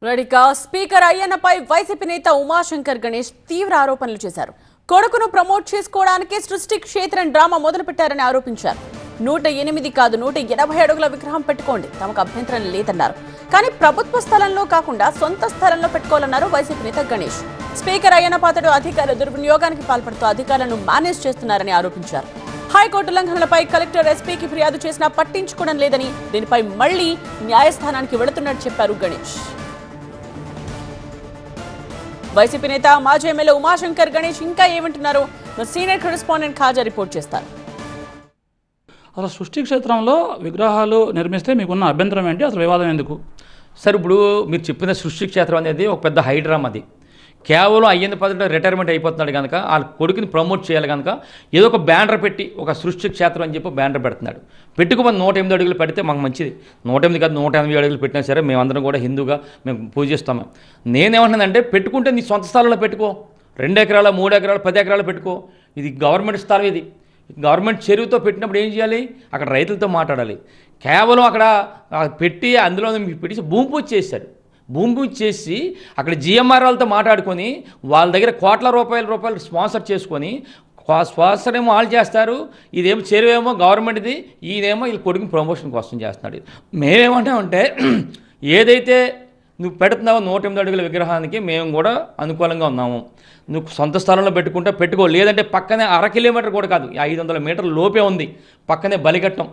రెడ్డిగా speaker అయ్యన్నపై YCP నేత ఉమాశంకర్ గణేష్ తీవ్ర ఆరోపణలు చేశారు. కొడుకును ప్రమోట్ చేసుకోవడానికి సృష్టి క్షేత్రం డ్రామా మొదలుపెట్టారని ఆరోపించారు. 108 కాదు 180 అడుగుల విగ్రహం పెట్టుకోండి, తమకు అభ్యంతరం లేదన్నారు. కానీ ప్రభుత్వ స్థలంలో కాకుండా సొంత స్థలంలో పెట్టుకోవాలన్నారు వైసీపీ నేత గణేష్. స్పీకర్ అయ్యన్న పాత్రుడు అధికారుల దుర్వినియోగానికి పాల్పడుతూ అధికారులను మేనేజ్ చేస్తున్నారని ఆరోపించారు. హైకోర్టు ఉల్లంఘనలపై కలెక్టర్ ఎస్పీకి ఫిర్యాదు చేసినా పట్టించుకోవడం లేదని, దీనిపై మళ్లీ న్యాయస్థానానికి వెళుతున్నట్టు చెప్పారు గణేష్. వైసీపీ నేత మాజీ ఎమ్మెల్యే ఉమాశంకర్ గణేష్ ఇంకా ఏమంటున్నారు? సీనియర్ కరెస్పాండెంట్ ఖాజా రిపోర్ట్ చేస్తారు. అసలు సృష్టి క్షేత్రంలో విగ్రహాలు నిర్మిస్తే మీకున్న అభ్యంతరం ఏంటి? అసలు వివాదం ఎందుకు? సార్, ఇప్పుడు మీరు చెప్పిన సృష్టి క్షేత్రం అనేది ఒక పెద్ద హైడ్రామా. అది కేవలం అయ్యింది పద్ధతిలో రిటైర్మెంట్ అయిపోతున్నాడు కనుక వాళ్ళ కొడుకుని ప్రమోట్ చేయాలి కనుక ఏదో ఒక బ్యానర్ పెట్టి ఒక సృష్టి క్షేత్రం అని చెప్పి బ్యానర్ పెడుతున్నాడు. పెట్టుకుని 108 అడుగులు పెడితే మాకు మంచిది. 108 కాదు 180 అడుగులు పెట్టినా సరే మేమందరం కూడా హిందూగా మేము పూజిస్తాము. నేనేమంటున్నానంటే పెట్టుకుంటే నీ సొంత స్థలంలో పెట్టుకో. 2 ఎకరాలు 3 ఎకరాలు 10 ఎకరాలు పెట్టుకో. ఇది గవర్నమెంట్ స్థలం. ఇది గవర్నమెంట్ చెరువుతో పెట్టినప్పుడు ఏం చేయాలి? అక్కడ రైతులతో మాట్లాడాలి. కేవలం అక్కడ పెట్టి అందులో పెట్టి భూమి పూజ చేశారు. భూమి పూజ చేసి అక్కడ జిఎంఆర్ వాళ్ళతో మాట్లాడుకొని వాళ్ళ దగ్గర కోట్ల రూపాయలు స్పాన్సర్ చేసుకొని స్పాన్సర్ ఏమో వాళ్ళు చేస్తారు. ఇదేమో చెరువేమో గవర్నమెంట్ది, ఈయనేమో వీళ్ళ కొడుకుని ప్రమోషన్ కోసం చేస్తున్నాడు. మేమేమంటామంటే ఏదైతే నువ్వు పెడుతున్నావో 108 అడుగుల విగ్రహానికి మేము కూడా అనుకూలంగా ఉన్నాము. నువ్వు సొంత స్థలంలో పెట్టుకుంటే పెట్టుకో, లేదంటే పక్కనే 1/2 కిలోమీటర్ కూడా కాదు, 500 మీటర్ల లోపే ఉంది, పక్కనే బలిఘట్టం.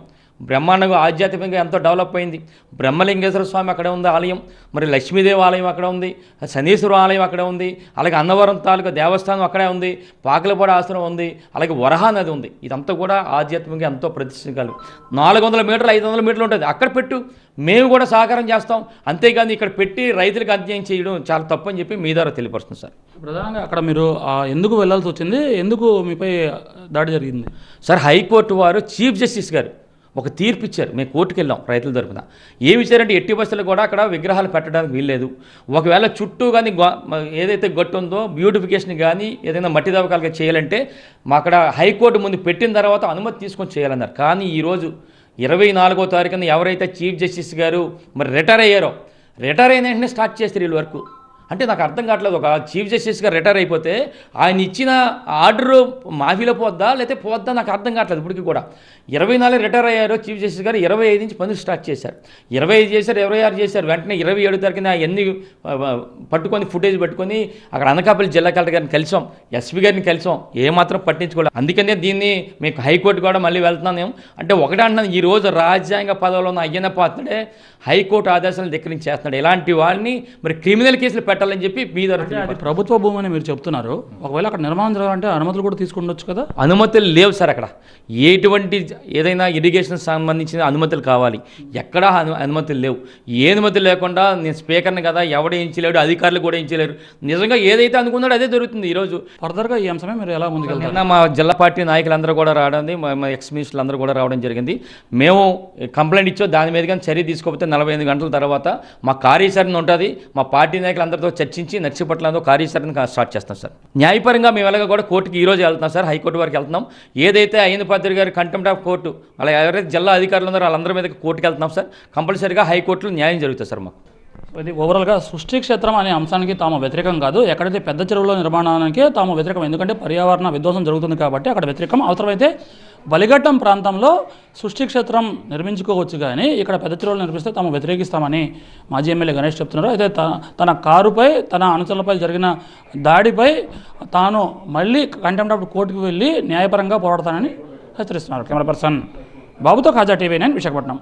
బ్రహ్మాండంగా ఆధ్యాత్మికంగా ఎంతో డెవలప్ అయింది. బ్రహ్మలింగేశ్వర స్వామి అక్కడే ఉంది ఆలయం, మరి లక్ష్మీదేవి ఆలయం అక్కడ ఉంది, శనీశ్వర ఆలయం అక్కడే ఉంది, అలాగే అన్నవరం తాలూకా దేవస్థానం అక్కడే ఉంది, పాకలపాడు ఆశ్రమం ఉంది, అలాగే వరహా నది ఉంది. ఇదంతా కూడా ఆధ్యాత్మికంగా ఎంతో ప్రతిష్ఠించాలి. 400 మీటర్లు 500 మీటర్లు ఉంటుంది, అక్కడ పెట్టు, మేము కూడా సహకారం చేస్తాం. అంతేగాని ఇక్కడ పెట్టి రైతులకు అన్యాయం చేయడం చాలా తప్పు అని చెప్పి మీ ద్వారా తెలియపరుస్తుంది సార్. ప్రధానంగా అక్కడ మీరు ఎందుకు వెళ్ళాల్సి వచ్చింది? ఎందుకు మీపై దాడి జరిగింది? సార్, హైకోర్టు వారు చీఫ్ జస్టిస్ గారు ఒక తీర్పు ఇచ్చారు. మేము కోర్టుకు వెళ్ళాం రైతుల తరపున. ఏమి ఇచ్చారంటే ఎట్టి బస్సులు కూడా అక్కడ విగ్రహాలు పెట్టడానికి వీల్లేదు. ఒకవేళ చుట్టూ కానీ ఏదైతే గట్టు ఉందో బ్యూటిఫికేషన్ కానీ ఏదైనా మట్టి దవ్వకాలుగా చేయాలంటే మా అక్కడ హైకోర్టు ముందు పెట్టిన తర్వాత అనుమతి తీసుకొని చేయాలన్నారు. కానీ ఈరోజు 24వ తారీఖున ఎవరైతే చీఫ్ జస్టిస్ గారు మరి రిటైర్ అయ్యారో, రిటైర్ అయిన వెంటనే స్టార్ట్ చేస్తారు వీళ్ళ వరకు. అంటే నాకు అర్థం కావట్లేదు. ఒక చీఫ్ జస్టిస్గా రిటైర్ అయిపోతే ఆయన ఇచ్చిన ఆర్డరు మాఫీలో పోద్దా లేకపోతే పోద్దా నాకు అర్థం కావట్లేదు ఇప్పటికీ కూడా. 24 రిటైర్ అయ్యారు చీఫ్ జస్టిస్ గారు, 25 నుంచి పనులు స్టార్ట్ చేశారు. 25 చేశారు, 26 చేశారు. వెంటనే 27 తారీఖున అవన్నీ పట్టుకొని ఫుటేజ్ పట్టుకొని అక్కడ అనకాపల్లి జిల్లా కలెక్టర్ గారిని కలిసాం, ఎస్పీ గారిని కలిసాం, ఏమాత్రం పట్టించుకోలేదు. అందుకనే దీన్ని మీకు హైకోర్టు కూడా మళ్ళీ వెళ్తున్నాను. అంటే ఒకటే అంటున్నాను, ఈరోజు రాజ్యాంగ పదవిలో ఉన్న అయ్యన్న పాత్రుడే హైకోర్టు ఆదేశాలను ధిక్కరించేస్తున్నాడు. ఇలాంటి వాళ్ళని మరి క్రిమినల్ కేసులు పెట్టాలని చెప్పి మీ ద్వారా. ప్రభుత్వ భూమి అని మీరు చెప్తున్నారు, ఒకవేళ అక్కడ నిర్మాణం జరగాలంటే అనుమతులు కూడా తీసుకుండొచ్చు కదా? అనుమతులు లేవు సార్. అక్కడ ఎటువంటి ఏదైనా ఇరిగేషన్ సంబంధించిన అనుమతులు కావాలి, ఎక్కడా అనుమతులు లేవు. ఏ అనుమతులు లేకుండా నేను స్పీకర్ని కదా, ఎవడు ఎంచలేడు, అధికారులు కూడా ఎంచలేరు. నిజంగా ఏదైతే అనుకున్నాడో అదే జరుగుతుంది. ఈరోజు ఫర్దర్గా ఈ అంశమే మీరు ఎలా ముందుకెళ్తారు? మా జిల్లా పార్టీ నాయకులందరూ కూడా రావడం, మా ఎక్స్ మినిస్టర్లు అందరూ కూడా రావడం జరిగింది. మేము కంప్లైంట్ ఇచ్చో దాని మీద కానీ చర్య తీసుకోకపోతే 48 గంటల తర్వాత మా కార్యాచరణ ఉంటుంది. మా పార్టీ నాయకులందరితో చర్చించి నర్సీపట్నంలో కార్యాచరణ స్టార్ట్ చేస్తాం సార్. న్యాయపరంగా మేము ఎలాగ కూడా కోర్టుకి ఈరోజు వెళ్తున్నాం సార్, హైకోర్టు వరకు వెళ్తున్నాం. ఏదైతే అయ్యన్న పాత్రుడు గారు కంటెంప్ట్ ఆఫ్ కోర్టు, అలా ఎవరైతే జిల్లా అధికారులు ఉన్నారో వాళ్ళందరి మీద కోర్టుకి వెళ్తున్నాం సార్. కంపల్సరీగా హైకోర్టులో న్యాయం జరుగుతుంది సార్. మాకు ఇది ఓవరాల్గా సృష్టి క్షేత్రం అనే అంశానికి తాము వ్యతిరేకం కాదు, ఎక్కడైతే పెద్ద చెరువుల నిర్మాణానికి తాము వ్యతిరేకం. ఎందుకంటే పర్యావరణ విధ్వంసం జరుగుతుంది కాబట్టి అక్కడ వ్యతిరేకం. అవసరమైతే బలిఘట్టం ప్రాంతంలో సృష్టి క్షేత్రం నిర్మించుకోవచ్చు, కానీ ఇక్కడ పెద్ద చెరువులు నిర్మిస్తే తాము వ్యతిరేకిస్తామని మాజీ ఎమ్మెల్యే గణేష్ చెప్తున్నారు. అయితే తన కారుపై తన అనుచరులపై జరిగిన దాడిపై తాను మళ్ళీ కంటెంప్ట్ ఆఫ్ కోర్టుకు వెళ్ళి న్యాయపరంగా పోరాడతానని హెచ్చరిస్తున్నారు. కెమెరా పర్సన్ బాబుతో ఖాజా, TV9 విశాఖపట్నం.